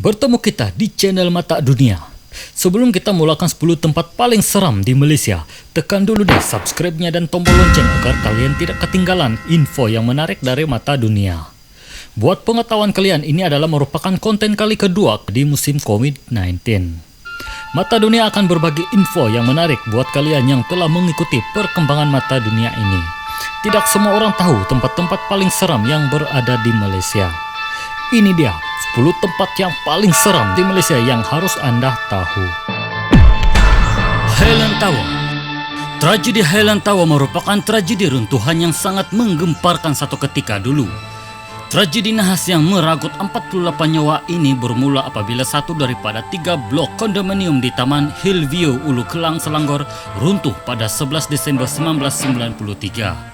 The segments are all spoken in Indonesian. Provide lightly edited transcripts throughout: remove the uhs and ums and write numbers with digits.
Bertemu kita di channel Mata Dunia. Sebelum kita mulakan 10 tempat paling seram di Malaysia, tekan dulu deh subscribe-nya dan tombol lonceng agar kalian tidak ketinggalan info yang menarik dari Mata Dunia. Buat pengetahuan kalian, ini adalah merupakan konten kali kedua di musim COVID-19. Mata Dunia akan berbagi info yang menarik buat kalian yang telah mengikuti perkembangan Mata Dunia ini. Tidak semua orang tahu tempat-tempat paling seram yang berada di Malaysia. Ini dia 10 tempat yang paling seram di Malaysia yang harus Anda tahu. Highland Tower. Tragedi Highland Tower merupakan tragedi runtuhan yang sangat menggemparkan satu ketika dulu. Tragedi nahas yang meragut 48 nyawa ini bermula apabila satu daripada 3 blok kondominium di Taman Hillview, Ulu Kelang, Selangor runtuh pada 11 Desember 1993.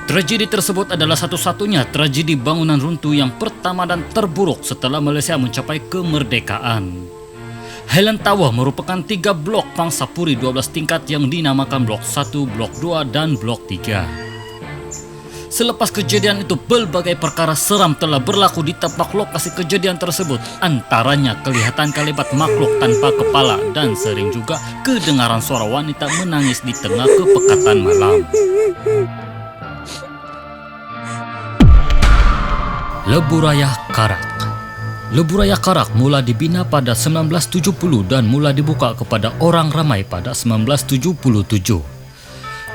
Tragedi tersebut adalah satu-satunya tragedi bangunan runtuh yang pertama dan terburuk setelah Malaysia mencapai kemerdekaan. Highland Tower merupakan 3 blok pangsapuri 12 tingkat yang dinamakan Blok 1, Blok 2, dan Blok 3. Selepas kejadian itu, berbagai perkara seram telah berlaku di tempat lokasi kejadian tersebut. Antaranya kelihatan kalimat makhluk tanpa kepala dan sering juga kedengaran suara wanita menangis di tengah kepekatan malam. Leburaya Karak. Leburaya Karak mula dibina pada 1970 dan mula dibuka kepada orang ramai pada 1977.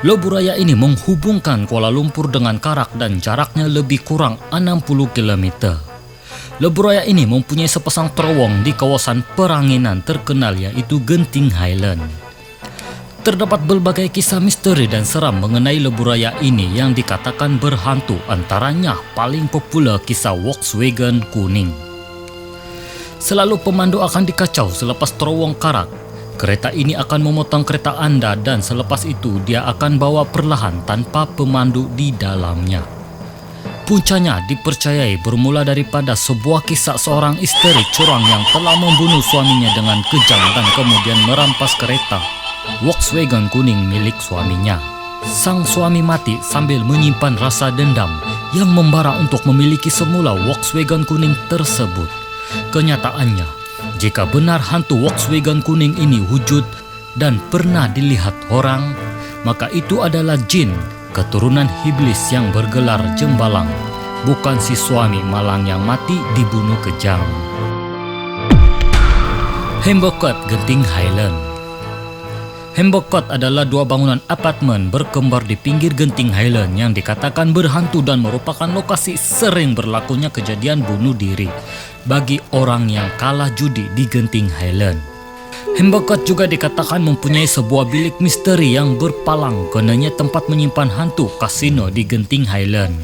Leburaya ini menghubungkan Kuala Lumpur dengan Karak dan jaraknya lebih kurang 60 km. Leburaya ini mempunyai sepasang terowong di kawasan peranginan terkenal yaitu Genting Highland. Terdapat berbagai kisah misteri dan seram mengenai leburaya ini yang dikatakan berhantu, antaranya paling populer kisah Volkswagen kuning. Selalu pemandu akan dikacau selepas terowong Karak. Kereta ini akan memotong kereta Anda dan selepas itu dia akan bawa perlahan tanpa pemandu di dalamnya. Puncanya dipercayai bermula daripada sebuah kisah seorang istri curang yang telah membunuh suaminya dengan kejam dan kemudian merampas kereta Volkswagen kuning milik suaminya. Sang suami mati sambil menyimpan rasa dendam yang membara untuk memiliki semula Volkswagen kuning tersebut. Kenyataannya, jika benar hantu Volkswagen kuning ini wujud dan pernah dilihat orang, maka itu adalah jin keturunan iblis yang bergelar Jembalang, bukan si suami malang yang mati dibunuh kejam. Hamburg Court Genting Highland. Hamburg Court adalah 2 bangunan apartemen berkembar di pinggir Genting Highland yang dikatakan berhantu dan merupakan lokasi sering berlakunya kejadian bunuh diri bagi orang yang kalah judi di Genting Highland. Hamburg Court juga dikatakan mempunyai sebuah bilik misteri yang berpalang, karenanya tempat menyimpan hantu kasino di Genting Highland.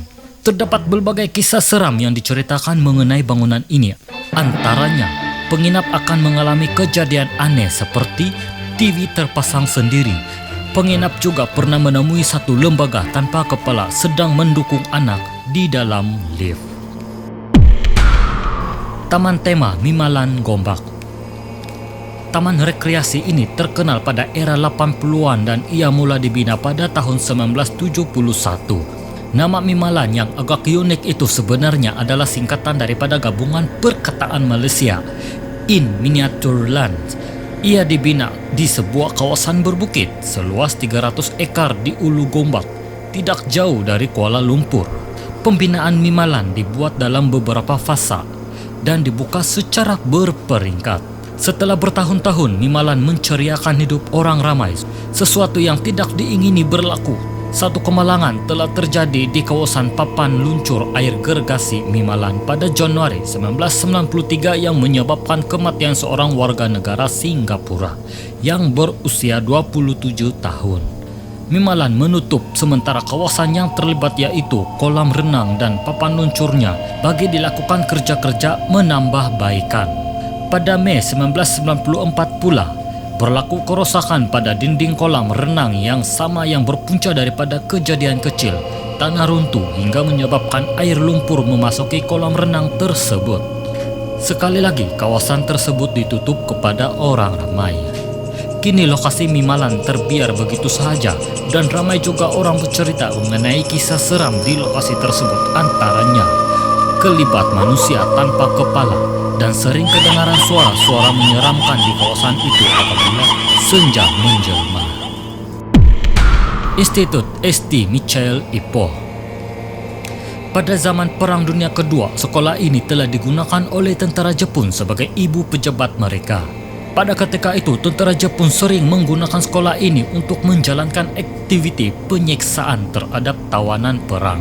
Terdapat berbagai kisah seram yang diceritakan mengenai bangunan ini. Antaranya, penginap akan mengalami kejadian aneh seperti TV terpasang sendiri. Penginap juga pernah menemui satu lembaga tanpa kepala sedang mendukung anak di dalam lift. Taman Tema Mimalan Gombak. Taman rekreasi ini terkenal pada era 80-an dan ia mula dibina pada tahun 1971. Nama Mimalan yang agak unik itu sebenarnya adalah singkatan daripada gabungan perkataan Malaysia, In Miniature Land. Ia dibina di sebuah kawasan berbukit seluas 300 ekar di Ulu Gombak, tidak jauh dari Kuala Lumpur. Pembinaan Mimalan dibuat dalam beberapa fasa dan dibuka secara berperingkat. Setelah bertahun-tahun Mimalan menceriakan hidup orang ramai, sesuatu yang tidak diingini berlaku. Satu kemalangan telah terjadi di kawasan papan luncur air gergasi Mimalan pada Januari 1993 yang menyebabkan kematian seorang warga negara Singapura yang berusia 27 tahun. Mimalan menutup sementara kawasan yang terlibat yaitu kolam renang dan papan luncurnya bagi dilakukan kerja-kerja menambah baikan. Pada Mei 1994 pula, berlaku kerosakan pada dinding kolam renang yang sama yang berpunca daripada kejadian kecil tanah runtuh hingga menyebabkan air lumpur memasuki kolam renang tersebut. Sekali lagi, kawasan tersebut ditutup kepada orang ramai. Kini lokasi Mimalan terbiar begitu sahaja dan ramai juga orang bercerita mengenai kisah seram di lokasi tersebut. Antaranya, kelibat manusia tanpa kepala, dan sering kedengaran suara-suara menyeramkan di kawasan itu apabila senja menjelma. Institut St. Michael Ipoh. Pada zaman Perang Dunia Kedua, sekolah ini telah digunakan oleh tentara Jepun sebagai ibu pejabat mereka. Pada ketika itu, tentara Jepun sering menggunakan sekolah ini untuk menjalankan aktiviti penyiksaan terhadap tawanan perang.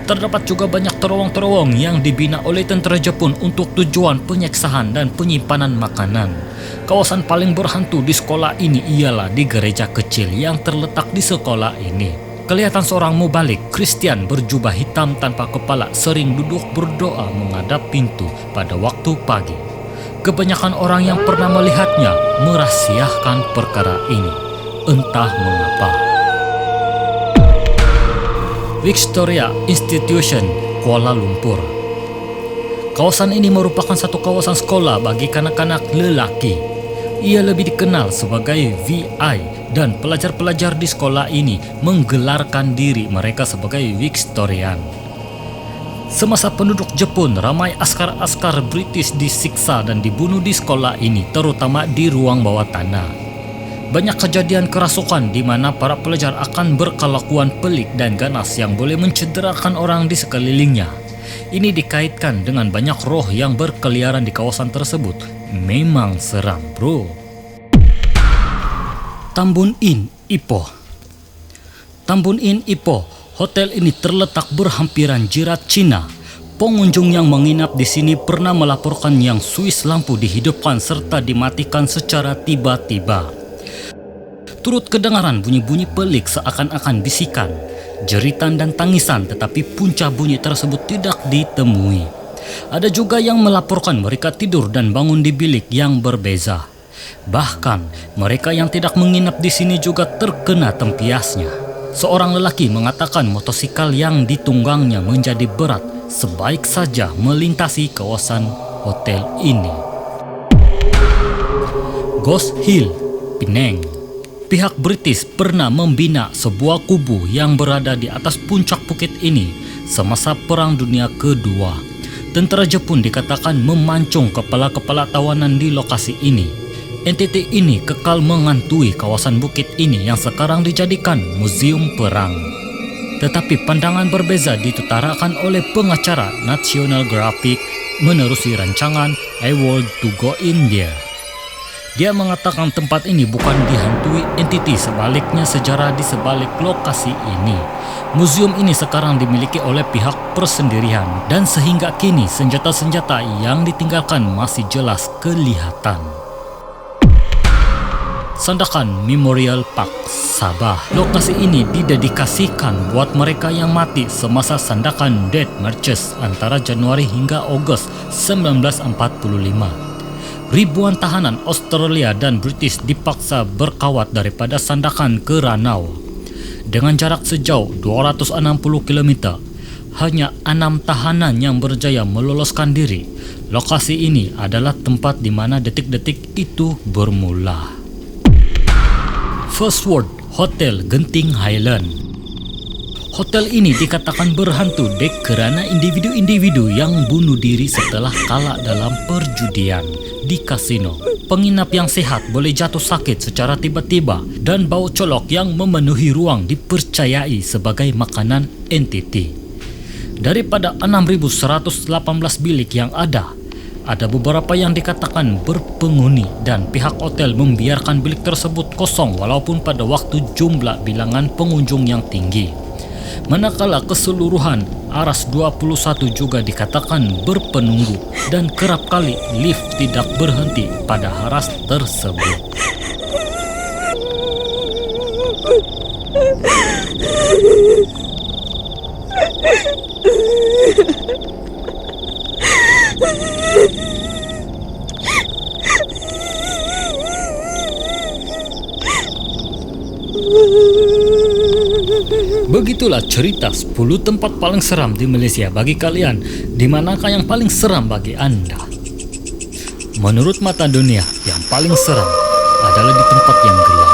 Terdapat juga banyak terowong-terowong yang dibina oleh tentara Jepun untuk tujuan penyiksaan dan penyimpanan makanan. Kawasan paling berhantu di sekolah ini ialah di gereja kecil yang terletak di sekolah ini. Kelihatan seorang mubalik Kristen berjubah hitam tanpa kepala sering duduk berdoa menghadap pintu pada waktu pagi. Kebanyakan orang yang pernah melihatnya merahasiakan perkara ini, entah mengapa. Victoria Institution, Kuala Lumpur. Kawasan ini merupakan satu kawasan sekolah bagi kanak-kanak lelaki. Ia lebih dikenal sebagai VI, dan pelajar-pelajar di sekolah ini menggelarkan diri mereka sebagai Victorian. Semasa penduduk Jepun, ramai askar-askar British disiksa dan dibunuh di sekolah ini, terutama di ruang bawah tanah. Banyak kejadian kerasukan di mana para pelajar akan berkelakuan pelik dan ganas yang boleh mencederakan orang di sekelilingnya. Ini dikaitkan dengan banyak roh yang berkeliaran di kawasan tersebut. Memang seram, bro. Tambun Inn, Ipoh. Tambun Inn, Ipoh. Hotel ini terletak berhampiran jirat Cina. Pengunjung yang menginap di sini pernah melaporkan yang Swiss lampu dihidupkan serta dimatikan secara tiba-tiba. Turut kedengaran bunyi-bunyi pelik seakan-akan bisikan, jeritan dan tangisan, tetapi punca bunyi tersebut tidak ditemui. Ada juga yang melaporkan mereka tidur dan bangun di bilik yang berbeza. Bahkan mereka yang tidak menginap di sini juga terkena tempiasnya. Seorang lelaki mengatakan motosikal yang ditunggangnya menjadi berat sebaik saja melintasi kawasan hotel ini. Ghost Hill, Penang. Pihak British pernah membina sebuah kubu yang berada di atas puncak bukit ini semasa Perang Dunia Kedua. Tentara Jepun dikatakan memancung kepala-kepala tawanan di lokasi ini. Entiti ini kekal menghantui kawasan bukit ini yang sekarang dijadikan museum perang. Tetapi pandangan berbeza ditutarakan oleh pengacara National Graphic menerusi rancangan I Want to Go In There. Dia mengatakan tempat ini bukan dihantui entiti, sebaliknya sejarah di sebalik lokasi ini. Museum ini sekarang dimiliki oleh pihak persendirian dan sehingga kini senjata-senjata yang ditinggalkan masih jelas kelihatan. Sandakan Memorial Park, Sabah. Lokasi ini didedikasikan buat mereka yang mati semasa Sandakan Death Marches antara Januari hingga Agustus 1945. Ribuan tahanan Australia dan British dipaksa berkawat daripada Sandakan ke Ranau. Dengan jarak sejauh 260 km, hanya 6 tahanan yang berjaya meloloskan diri. Lokasi ini adalah tempat di mana detik-detik itu bermula. First World Hotel Genting Highland. Hotel ini dikatakan berhantu dek kerana individu-individu yang bunuh diri setelah kalah dalam perjudian di kasino. Penginap yang sehat boleh jatuh sakit secara tiba-tiba dan bau colok yang memenuhi ruang dipercayai sebagai makanan entiti. Daripada 6.118 bilik yang ada beberapa yang dikatakan berpenghuni dan pihak hotel membiarkan bilik tersebut kosong walaupun pada waktu jumlah bilangan pengunjung yang tinggi. Manakala keseluruhan aras 21 juga dikatakan berpenunggu dan kerap kali lift tidak berhenti pada aras tersebut. Begitulah cerita 10 tempat paling seram di Malaysia bagi kalian. Di manakah yang paling seram bagi Anda? Menurut mata dunia, yang paling seram adalah di tempat yang gelap.